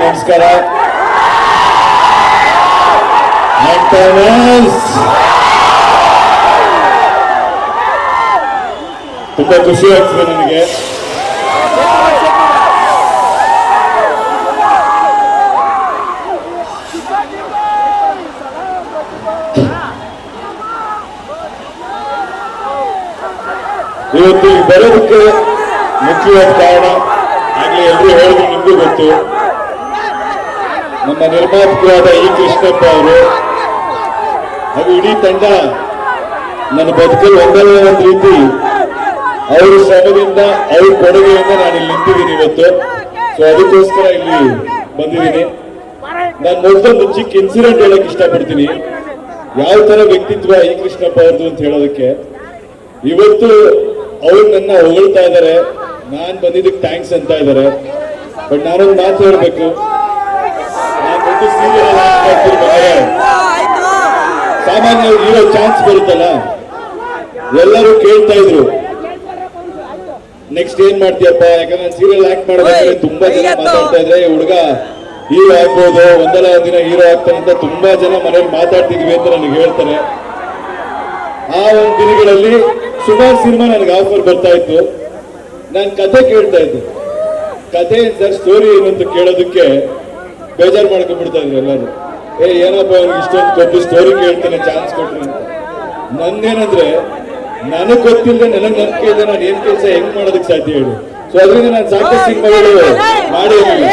ನಮಸ್ಕಾರ. ತುಂಬಾ ಖುಷಿ ಆಗ್ತದೆ ನನಗೆ. ಇವತ್ತು ಬರೋದಕ್ಕೆ ಮುಖ್ಯವಾದ ಕಾರಣ ಆಗ್ಲೇ ಎಲ್ಲರೂ ಹೇಳಿದ್ರು, ನಿಮಗೂ ಗೊತ್ತು. ನಮ್ಮ ನಿರ್ಮಾಪಕರಾದ ಇ ಕೃಷ್ಣಪ್ಪ ಅವರು ಹಾಗೂ ಇಡೀ ತಂಡ ನನ್ನ ಬದುಕಲ್ಲಿ ಒಂದಲ್ಲ ಒಂದು ರೀತಿ ಅವ್ರ ಶ್ರಮದಿಂದ ಅವ್ರ ಕೊಡುಗೆಯಿಂದ ನಾನು ಇಲ್ಲಿ ನಿಂತಿದ್ದೀನಿ ಇವತ್ತು. ಸೊ ಅದಕ್ಕೋಸ್ಕರ ಇಲ್ಲಿ ಬಂದಿದ್ದೀನಿ. ನಾನು ಮೊದಲೊಂದು ಚಿಕ್ಕ ಇನ್ಸಿಡೆಂಟ್ ಹೇಳಕ್ ಇಷ್ಟಪಡ್ತೀನಿ. ಯಾವ ತರ ವ್ಯಕ್ತಿತ್ವ ಇ ಕೃಷ್ಣಪ್ಪ ಅವ್ರದ್ದು ಅಂತ ಹೇಳೋದಕ್ಕೆ. ಇವತ್ತು ಅವ್ರು ನನ್ನ ಹೊಗಳ್ತಾ ಇದ್ದಾರೆ, ನಾನ್ ಬಂದಿದ್ದಕ್ಕೆ ಥ್ಯಾಂಕ್ಸ್ ಅಂತ ಇದ್ದಾರೆ. ಬಟ್ ನಾನೊಂದು ಮಾತು ಹೇಳ್ಬೇಕು, ನಾನು ಸೀರಿಯಲ್ ಸಾಮಾನ್ಯ ಇರೋ ಚಾನ್ಸ್ ಬರುತ್ತಲ್ಲ, ಎಲ್ಲರೂ ಕೇಳ್ತಾ ಇದ್ರು ನೆಕ್ಸ್ಟ್ ಏನ್ ಮಾಡ್ತೀಯಪ್ಪ, ಯಾಕಂದ್ರೆ ನಾನು ಸೀರಿಯಲ್ ಆಕ್ಟ್ ಮಾಡಬೇಕಾದ್ರೆ ತುಂಬಾ ಜನ ಮಾತಾಡ್ತಾ ಇದ್ರೆ ಹುಡುಗ ಹೀರೋ ಆಗ್ಬೋದು, ಒಂದಲ್ಲ ಒಂದಿನ ಹೀರೋ ಆಗ್ತಾನೆ ಅಂತ ತುಂಬಾ ಜನ ಮನೇಲಿ ಮಾತಾಡ್ತಿದ್ವಿ ಅಂತ ನನಗೆ ಹೇಳ್ತಾರೆ. ಆ ಒಂದು ದಿನಗಳಲ್ಲಿ ಸುಮಾರು ಸಿನಿಮಾ ನನಗೆ ಆಫರ್ ಬರ್ತಾ ಇತ್ತು. ನಾನು ಕತೆ ಕೇಳ್ತಾ ಇದ್ದೆ, ಕತೆ ಸರ್ ಸ್ಟೋರಿ ಏನು ಅಂತ ಕೇಳೋದಕ್ಕೆ ಬೇಜಾರು ಮಾಡ್ಕೊಂಡ್ಬಿಡ್ತಾ ಇದ್ರು ಎಲ್ಲರೂ. ಏನಪ್ಪ ಅವ್ರಿಗೆ ಇಷ್ಟೊಂದು ಕೊಟ್ಟು ಸ್ಟೋರಿ ಕೇಳ್ತಾನೆ, ಚಾನ್ಸ್ ಕೊಟ್ರಿ ಅಂತ. ನಂದೇನಂದ್ರೆ ನನಗ್ ಗೊತ್ತಿಲ್ಲದೆ, ನನಗ್ ನಂಬಿಕೆ ಇದೆ, ನಾನು ಏನ್ ಕೆಲಸ ಹೆಂಗ್ ಮಾಡೋದಕ್ಕೆ ಸಾಧ್ಯ ಹೇಳಿ. ಸೊ ಅದರಿಂದ ನಾನು ಸಾಕಷ್ಟು ಸಿನಿಮಾಗಳು ಮಾಡಿರಲಿಲ್ಲ.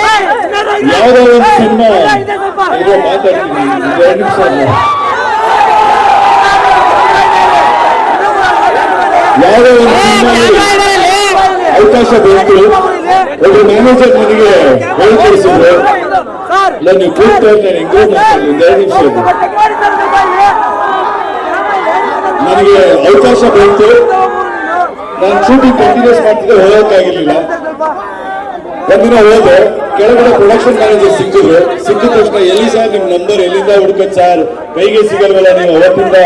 ಯಾವ್ದೋ ಒಂದು ಸಿನಿಮಾ ಇದು ಮಾತಾಡ್ತೀನಿ, 2 ನಿಮಿಷ ಯಾವುದೋ ಒಂದು ಸಿನಿಮಾದಲ್ಲಿ ಅವಕಾಶ ಬಂತು. ಒಬ್ಬ ಮ್ಯಾನೇಜರ್ ನನಗೆ ಹೇಳ್ಕೊಡಿಸಿದ್ರು, ಇಲ್ಲ ನೀವು ಕೂತ್ಕೊಂಡು ನಾನು ಇಂಪ್ರೂವ್ ಮಾಡ್ತೀನಿ, 2 ನಿಮಿಷ ನನಗೆ ಅವಕಾಶ ಬಂತು. ನಾನು ಶೂಟಿಂಗ್ ಕಂಟಿನ್ಯೂಸ್ ಮಾಡ್ತಿದ್ದೆ, ಹೋಗಕ್ಕಾಗಿರ್ಲಿಲ್ಲ. ಒಂದಿನ ಹೋದೆ, ಕೆಳಗಡೆ ಪ್ರೊಡಕ್ಷನ್ ಮ್ಯಾನೇಜರ್ ಸಿಕ್ಕಿದ್ರು. ಸಿಕ್ಕಿದ ತಕ್ಷಣ ಎಲ್ಲಿ ಸರ್ ನಿಮ್ ನಂಬರ್ ಎಲ್ಲಿಂದ ಹುಡ್ಕೋದ್ ಸರ್, ಕೈಗೆ ಸಿಗಲ್ವಲ್ಲ, ನೀವು ಅವತ್ತಿಂದ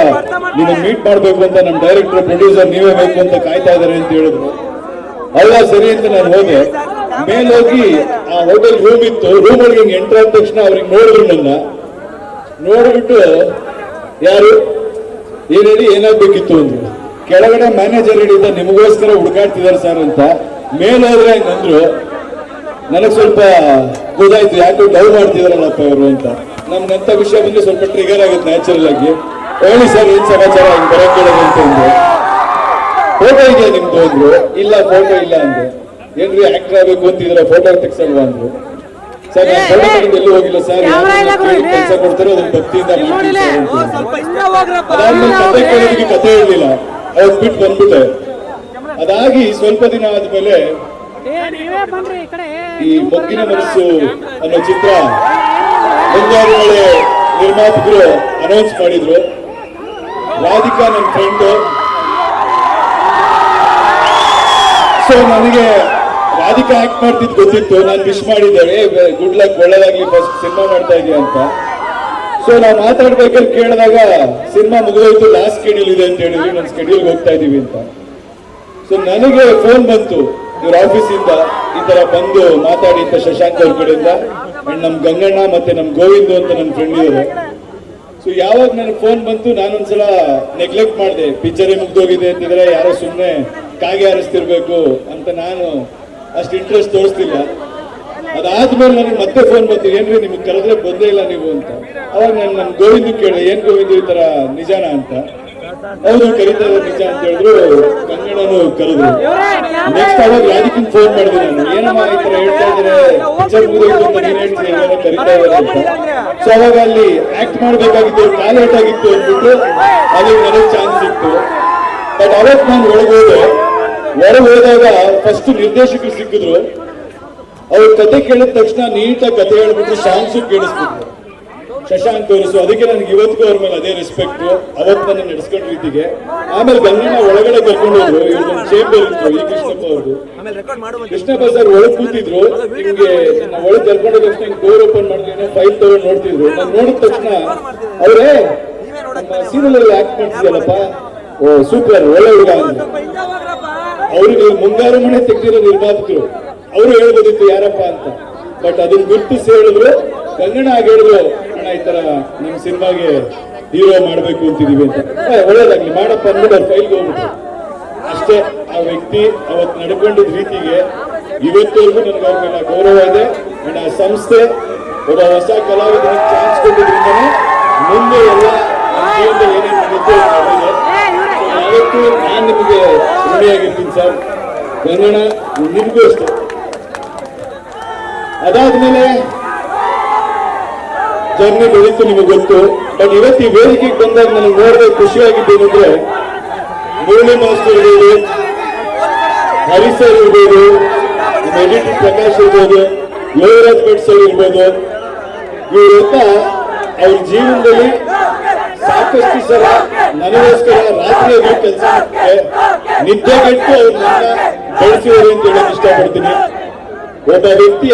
ನೀವು ಮೀಟ್ ಮಾಡ್ಬೇಕು ಅಂತ ನಮ್ಮ ಡೈರೆಕ್ಟರ್ ಪ್ರೊಡ್ಯೂಸರ್ ನೀವೇ ಬೇಕು ಅಂತ ಕಾಯ್ತಾ ಇದಾರೆ ಅಂತ ಹೇಳಿದ್ರು. ಅಲ್ಲ ಸರಿ ಅಂತ ನಾನು ಹೋದೆ. ಮೇಲೋಗಿ ಆ ಹೋಟೆಲ್ ರೂಮ್ ಇತ್ತು, ರೂಮ್ ಒಳಗೆ ಹಿಂಗೆ ಎಂಟರ್ ಆದ ತಕ್ಷಣ ಅವ್ರಿಗೆ ನೋಡಿದ್ರು. ನನ್ನ ನೋಡ್ಬಿಟ್ಟು ಯಾರು ಏನ್ ಹೇಳಿ ಏನಾಗ್ಬೇಕಿತ್ತು ಅಂದ್ರು. ಕೆಳಗಡೆ ಮ್ಯಾನೇಜರ್ ಹೇಳಿದ್ದ ನಿಮಗೋಸ್ಕರ ಹುಡುಕಾಡ್ತಿದಾರೆ ಸರ್ ಅಂತ. ಮೇಲೋದ್ರೆ ಹಂಗಂದ್ರು. ನನಗ್ ಸ್ವಲ್ಪ ಗೊತ್ತಾಯ್ತು, ಯಾಕೆ ಲವ್ ಮಾಡ್ತಿದಾರಲ್ಲಪ್ಪ ಇವರು ಅಂತ. ನಮ್ಗಂತ ವಿಷಯ ಬಂದ್ರೆ ಸ್ವಲ್ಪ ಟ್ರಿಗರ್ ಆಗುತ್ತೆ ನ್ಯಾಚುರಲ್ ಆಗಿ. ಹೇಳಿ ಸರ್ ಏನ್ ಸಮಾಚಾರ, ಹಿಂಗ್ ಬರಕ್ ಕೇಳೋದು ಅಂತ ಅಂದ್ರು. ಫೋಟೋ ಇದೆಯಾ ನಿಮ್ದು ಅಂದ್ರು. ಇಲ್ಲ ಫೋಟೋ ಇಲ್ಲ ಅಂದ್ರು. ಏನ್ರಿ ಆಕ್ಟರ್ ಆಗ್ಬೇಕು ಅಂತಿದ್ರ, ಫೋಟೋ ತೆಗ್ಸಲ್ವಾ ಅಂದ್ರು. ಸರ್ ನಾನು ಫೋಟೋ ತಗೊಂಡು ಎಲ್ಲಿ ಹೋಗಿಲ್ಲ ಸರ್, ಕೆಲಸ ಕೊಡ್ತಾರೆ ಅದನ್ನ ಭಕ್ತಿಯಿಂದ ಅದಾದ್ಮೇಲೆ ಕತೆ ಕೇಳೋದಕ್ಕೆ ಕತೆ ಇರ್ಲಿಲ್ಲ, ಅವತ್ತು ಬಿಟ್ಟು ಬಂದ್ಬಿಟ್ಟೆ. ಅದಾಗಿ ಸ್ವಲ್ಪ ದಿನ ಆದ್ಮೇಲೆ ಈ ಮೊಗ್ಗಿನ ಮನಸ್ಸು ಅನ್ನೋ ಚಿತ್ರ ಮುಂಗಾರು ಮಳೆ ನಿರ್ಮಾಪಕರು ಅನೌನ್ಸ್ ಮಾಡಿದ್ರು. ರಾಧಿಕಾ ನನ್ನ ಫ್ರೆಂಡು. ಸೊ ನನಗೆ ರಾಧಿಕಾ ಆಕ್ಟ್ ಮಾಡ್ತಿದ್ದು ಗೊತ್ತಿತ್ತು. ನಾನು ವಿಶ್ ಮಾಡಿದ್ದೇವೆ, ಗುಡ್ ಲಕ್, ಒಳ್ಳೇದಾಗ್ಲಿ, ಫಸ್ಟ್ ಸಿನಿಮಾ ಮಾಡ್ತಾ ಇದೀಯ ಅಂತ. ಸೊ ನಾವು ಮಾತಾಡ್ಬೇಕಾದ್ರೆ ಕೇಳಿದಾಗ ಸಿನಿಮಾ ಮುಗಿದೋಯ್ತು, ಲಾಸ್ಟ್ ಸ್ಕೆಡ್ಯೂಲ್ ಇದೆ ಅಂತ ಹೇಳಿದ್ವಿ, ನನ್ನ ಸ್ಕೆಡ್ಯೂಲ್ಗೆ ಹೋಗ್ತಾ ಇದೀವಿ ಅಂತ. ಸೊ ನನಗೆ ಫೋನ್ ಬಂತು ಇವ್ರ ಆಫೀಸಿಂದ, ಈ ತರ ಬಂದು ಮಾತಾಡಿ ಅಂತ ಶಶಾಂಕ್ ಅವ್ರ ಕಡೆಯಿಂದ. ಅಂಡ್ ನಮ್ ಗಂಗಣ್ಣ ಮತ್ತೆ ನಮ್ ಗೋವಿಂದ್ ಅಂತ ನನ್ನ ಫ್ರೆಂಡ್ ಇದ್ದಾರೆ. ಸೊ ಯಾವಾಗ ನನಗೆ ಫೋನ್ ಬಂತು, ನಾನೊಂದ್ಸಲ ನೆಗ್ಲೆಕ್ಟ್ ಮಾಡಿದೆ. ಪಿಕ್ಚರೇ ಮುಗ್ದೋಗಿದೆ ಅಂತಿದ್ರೆ ಯಾರೋ ಸುಮ್ಮನೆ ಕಾಗೆ ಹಾರಿಸ್ತಿರ್ಬೇಕು ಅಂತ ನಾನು ಅಷ್ಟು ಇಂಟ್ರೆಸ್ಟ್ ತೋರಿಸ್ತಿಲ್ಲ. ಅದಾದ್ಮೇಲೆ ನನಗೆ ಮತ್ತೆ ಫೋನ್ ಬಂತು, ಏನ್ರಿ ನಿಮ್ಗೆ ಕರೆದ್ರೆ ಬಂದೇ ಇಲ್ಲ ನೀವು ಅಂತ. ಅವಾಗ ನಾನು ನಮ್ ಗೋವಿಂದ್ ಕೇಳಿದೆ, ಏನ್ ಗೋವಿಂದ್ ಈ ತರ ನಿಜಾನ ಅಂತ. ಹೌದು ಕರೀತಾ ಇದ್ದಾರೆ ನಿಜ ಅಂತ ಹೇಳಿದ್ರು. ಕನ್ನಡನು ಕರೆದ್ರು. ನೆಕ್ಸ್ಟ್ ಅವಾಗ ರಾಧಿಕನ್ ಫೋನ್ ಮಾಡಿದೆ ನಾನು, ಏನಮ್ಮ ಈ ತರ ಹೇಳ್ತಾ ಇದಾರೆ, ಪಿಕ್ಚರ್ ಮುಗಿದೋಯ್ತು ಅಂತ ನೀನ್ ಹೇಳ್ತೀನಿ, ಏನೋ ಕರೀತಾ ಇದ್ದಾರೆ ಅಂತ. ಸೊ ಅವಾಗ ಅಲ್ಲಿ ಆಕ್ಟ್ ಮಾಡ್ಬೇಕಾಗಿತ್ತು, ಟಾಲೆಂಟ್ ಆಗಿತ್ತು ಅಂದ್ಬಿಟ್ಟು ಅಲ್ಲಿ ನನಗೆ ಚಾನ್ಸ್ ಸಿಕ್ತು. ಬಟ್ ಅವತ್ತು ನಾನು ಹೊರಗೆ ಹೋದಾಗ ಫಸ್ಟ್ ನಿರ್ದೇಶಕರು ಸಿಕ್ಕಿದ್ರು. ಅವ್ರ ಕತೆ ಕೇಳಿದ ತಕ್ಷಣ ನೀಟಾಗಿ ಕತೆ ಹೇಳ್ಬಿಟ್ಟು ಸಾಂಗ್ಸು ಕೇಳಿಸ್ಬಿಟ್ರು ಶಶಾಂಕ್ ಅವರು. ಸೊ ಅದಕ್ಕೆ ನನಗೆ ಇವತ್ತಿಗೂ ಅವ್ರ ಮೇಲೆ ಅದೇ ರೆಸ್ಪೆಕ್ಟ್. ಅವತ್ತು ನನ್ನ ನಡೆಸ್ಕೊಂಡ ರೀತಿಗೆ. ಆಮೇಲೆ ಗಂಗಣ್ಣ ಒಳಗಡೆ ಕರ್ಕೊಂಡು ಹೋದ್ರು. ಇವ್ರದೊಂದು ಚೇಂಬರ್ ಇತ್ತು ಈ ಕೃಷ್ಣಪ್ಪ ಅವ್ರದ್ದು. ಕೃಷ್ಣಪ್ಪ ಸರ್ ಒಳಗೆ ಕೂತಿದ್ರು. ನಿಮ್ಗೆ ಒಳಗೆ ಕರ್ಕೊಂಡು ಹೋದ ತಕ್ಷಣ ಡೋರ್ ಓಪನ್ ಮಾಡಿದ್ರೆ ಫೈಲ್ ತಗೊಂಡು ನೋಡ್ತಿದ್ರು. ನಾನು ನೋಡಿದ ತಕ್ಷಣ ಅವರೇ ನಮ್ಮ ಸೀರಿಯಲ್ ಅಲ್ಲಿ ಆಕ್ಟ್ ಮಾಡ್ತಿದ್ದಲ್ಲಪ್ಪ, ಓ ಸೂಪರ್, ಒಳ್ಳೆ ಹುಡುಗ ಅಂದ್ರು. ಅವ್ರಿಗೆ ಮುಂಗಾರು ಮನೆ ತೆಗೆದಿರೋ ನಿರ್ಮಾಪಕರು, ಅವರು ಹೇಳ್ಬೋದಿತ್ತು ಯಾರಪ್ಪ ಅಂತ. ಬಟ್ ಅದನ್ನ ಗುರುತಿಸಿ ಹೇಳಿದ್ರು, ಗಂಗಣ್ಣ ಆಗಿ ಹೇಳಿದ್ರು, ಅಣ್ಣ ಈ ತರ ನಿಮ್ ಸಿನಿಮಾಗೆ ಹೀರೋ ಮಾಡ್ಬೇಕು ಅಂತಿದೀವಿ ಅಂತ. ಒಳ್ಳೇದಾಗ್ಲಿ ಮಾಡಪ್ಪ ಅಂದ್ಬಿಟ್ಟು ಅವ್ರ ಫೈಲ್ಗೆ ಹೋಗ್ಬಿಟ್ರು ಅಷ್ಟೇ. ಆ ವ್ಯಕ್ತಿ ಅವತ್ತು ನಡ್ಕೊಂಡಿದ್ದ ರೀತಿಗೆ ಇವತ್ತವರೆಗೂ ನನಗೆ ಅವ್ರ ಮೇಲೆ ಗೌರವ ಇದೆ. ಅಂಡ್ ಆ ಸಂಸ್ಥೆ ಒಬ್ಬ ಹೊಸ ಕಲಾವಿದನಿಗೆ ಚಾನ್ಸ್ ಕೊಟ್ಟಿದ್ರಿಂದನೇ ಮುಂದೆ ಎಲ್ಲ ಜೀವನದಲ್ಲಿ ಏನೇನು ನಡೆಯುತ್ತೆ ಯಾವತ್ತೂ ನಾನು ನಿಮಗೆ ಋಣಿಯಾಗಿರ್ತೀನಿ ಸರ್. ಗಂಗಣ್ಣ ನಿಮಗೂ ಅಷ್ಟೇ. ಅದಾದ್ಮೇಲೆ ಜರ್ನಿ ಬೆಳೀತು ನಿಮಗೆ ಗೊತ್ತು. ಬಟ್ ಇವತ್ತು ಈ ವೇದಿಕೆಗೆ ಬಂದಾಗ ನನಗೆ ನೋಡಿದ್ರೆ ಖುಷಿಯಾಗಿದ್ದೇನೆಂದ್ರೆ, ಮುರಳಿ ಮಾಸ್ಟರ್ ಇರ್ಬೋದು, ಹರಿಸರ್ ಇರ್ಬೋದು, ನಮ್ಮ ಎಡಿಟರ್ ಪ್ರಕಾಶ್ ಇರ್ಬೋದು, ಯೋಗರಾಜ್ ಭಟ್ ಸರ್ ಇರ್ಬೋದು, ಇವರೆಲ್ಲ ಅವ್ರ ಜೀವನದಲ್ಲಿ ಸಾಕಷ್ಟು ಸಲ ನನಗೋಸ್ಕರ ರಾತ್ರಿಯಾಗಿ ಕೆಲಸ ನಿದ್ದೆಗೆಟ್ಟು ಅವ್ರು ನನ್ನ ಬೆಳೆಸಿದ್ದಾರೆ ಅಂತ ಹೇಳಕ್ ಇಷ್ಟಪಡ್ತೀನಿ. ಒಬ್ಬ ವ್ಯಕ್ತಿ